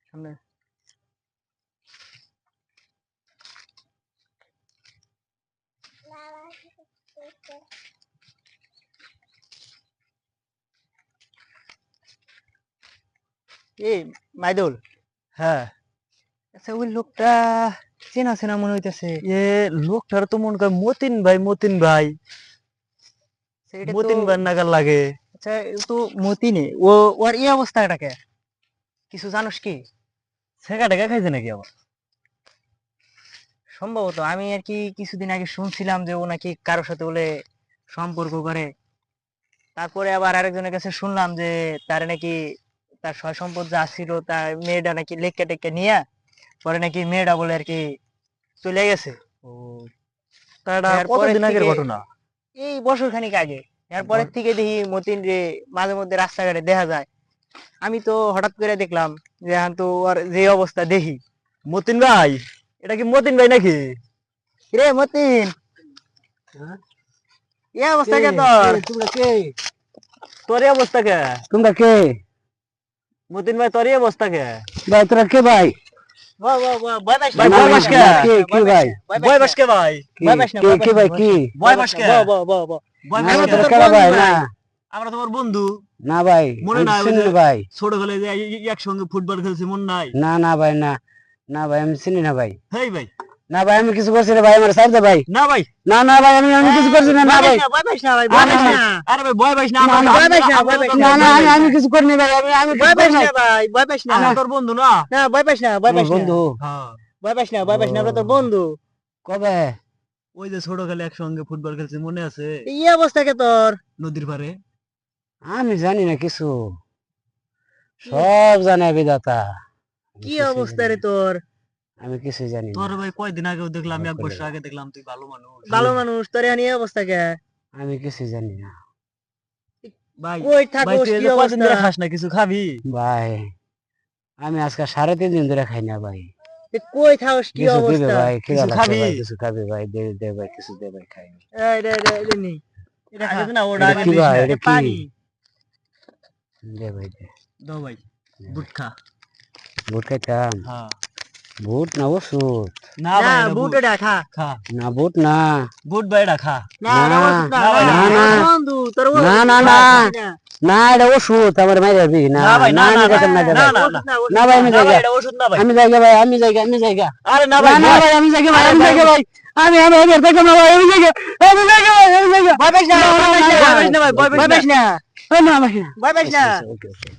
সামনে এই মাইদুল। হ্যাঁ, আচ্ছা ওই লোকটা চেনা চেনা মনে হইতেছে। এ লোকটার তো মনে কর মতিন ভাই, মতিন ভাই, সেটা তো মতিন ভাই নাগাল লাগে। আচ্ছা ও তো মতিনে ও ওর এই অবস্থাটাকে কিছু জানোস কি? ছেঁকা টেকা খাইছে নাকি আবার? সম্ভবত আমি আর কি কিছুদিন আগে শুনছিলাম যে ও নাকি কারোর সাথে বলে সম্পর্ক করে। তারপরে আবার আরেকজনের কাছে শুনলাম যে তার নাকি তার সয় সম্পদ যা ছিল তার মেয়েটা নাকি লেখকে টেক্কে নিয়ে পরে নাকি মেয়েটা বলে আর কি চলে গেছে। ও, তা এটা এরপরের কতদিন আগের থেকে ঘটনা? এই বছর খানিক আগে এরপরের থেকে দেখি মতিন রে মাঝে মধ্যে রাস্তাঘাটে দেখা যায়। আমি তো হঠাৎ করে দেখলাম যে এখন তো ওর যে অবস্থা দেখি। মতিন ভাই, এটা কি মতিন ভাই নাকি? রে মতিন, হ্যাঁ? এই অবস্থা কে কে তোর? তোমরা কে? তোর এই অবস্থা কে? তোমরা কে মতিন ভাই, তোর এই অবস্থা কে? ভাই? তোরা কে ভাই? বাহ বাহ বাহ ভয় পাইস না, ভাই, ভয় ভয় পাইস পাস না, কে? কে ভাই? বয় বাস কে ভাই? কি? ভয় পাইস না, কে ভয় কে পাইস না, ভাই? কি বয় বাস কে? বাহ বাহ বাহ বাহ। বয় না বাস আমরা কে? তো তোরা তোর কারা বন্ধু ভাই? ভাই। না আমরা তোমার বন্ধু। না ভাই, মনে আমি নাই ওই চিনি যে না ভাই। ছোটবেলায় যে একসঙ্গে ফুটবল খেলছি, মন নাই? না না ভাই, না না ভাই, আমি চিনি না ভাই। হেই ভাই, না ভাই, আমি কিছু করছি না ভাই, আমার সাথে ভাই। না ভাই, না না ভাই, আমি কিছু করছি না। না ভাই, ভয় পাইস না ভাই, না, ভয় পাইস না, না, আরে ভাই ভয় পাইস না, না, আমরা না, আমরা- ভয় পাইস না, আমরা ভয় পাইস তোর- না না, ভয় পাইস আমি না। কিছু করিনি ভাই, আমি কিছু ভয় পাইস করি না ভাই, ভয় পাইস না, আমরা তোর বন্ধু না। না ভয় পাইস না, ভয় আমার পাইস না, বন্ধু হ্যাঁ, ভয় পাইস না, ভয় পাইস না, আমরা তোর বন্ধু। কবে? ওই যে ছোটকালে একসঙ্গে ফুটবল খেলছি, মনে আছে? এই অবস্থা কে তোর? নদীর পাড়ে। আমি জানি না কিছু, সব জানে বিধাতা। আমি কি কিছুই অবস্থা জানি রে না। তোর? আমি কিছুই জানি তোর না। ভাই কয়দিন আগেও দেখলাম, আমার এক করে বছর ভাই। আগে দেখলাম, তুই ভালো মানুষ। ভালো মানুষ, তোর এখন এই অবস্থা কে? আমি কিছুই জানি না ভাই, কই ভাই থাকোস, তুই এই কি যে কয়দিন অবস্থা? ধরে খাস না, কিছু খাবি? ভাই। আমি আজকে 3.5 দিন ধরে খাই না ভাই। এ কই থাকোস, কি কিছু দিবে অবস্থা? ভাই, খিদা কিছু লাগছে খাবি? ভাই, কিছু খাবি ভাই, দে দে ভাই, কিছু দে ভাই, খাই। এই রে রে রে নি, এটা খা। আগে দে না, ওটা এটা আগে কি দিস ভাই? না। এটা এ কি? পানি। দে ভাই, দে। দাও ভাই, বুট খা। বুট খাইতাম? হ্যাঁ। বুট না ওষুধ? না না ভাই, এটা বুট বুট এটা খা। খা। না বুট না। বুট ভাই, এটা খা। না না, এটা ওষুধ না, না ভাই, না, না, তোর না। বন্ধু, তোর না, বন্ধু, না, তোর না। বন্ধু না। না, এটা ওষুধ, আমার মাই যাবি না। না ভাই, না, আমি না, খাইতাম না, না, এটা না, ভাই। না, ওষুধ না, ওষুধ না ভাই, আমি না ভাই, জায়গা, এটা ওষুধ না ভাই। আমি জায়গা ভাই, আমি জায়গা, আমি জায়গা। আরে না না ভাই, না ভয়- ভাই, আমি জায়গা ভাই, আরে আমি ভাই, জায়গা ভাই। আমি বের থাকলাম না ভাই, আমি জায়গা, আমি জায়গা ভাই, আমি জায়গা। ভয় পাইস না, না, ভয় পাইস না, না, ভয় পাইস না ভাই, ভয় পাইস ভয় পাইস না, না, না ভাই। ভয় পাইস না। ওকে ওকে।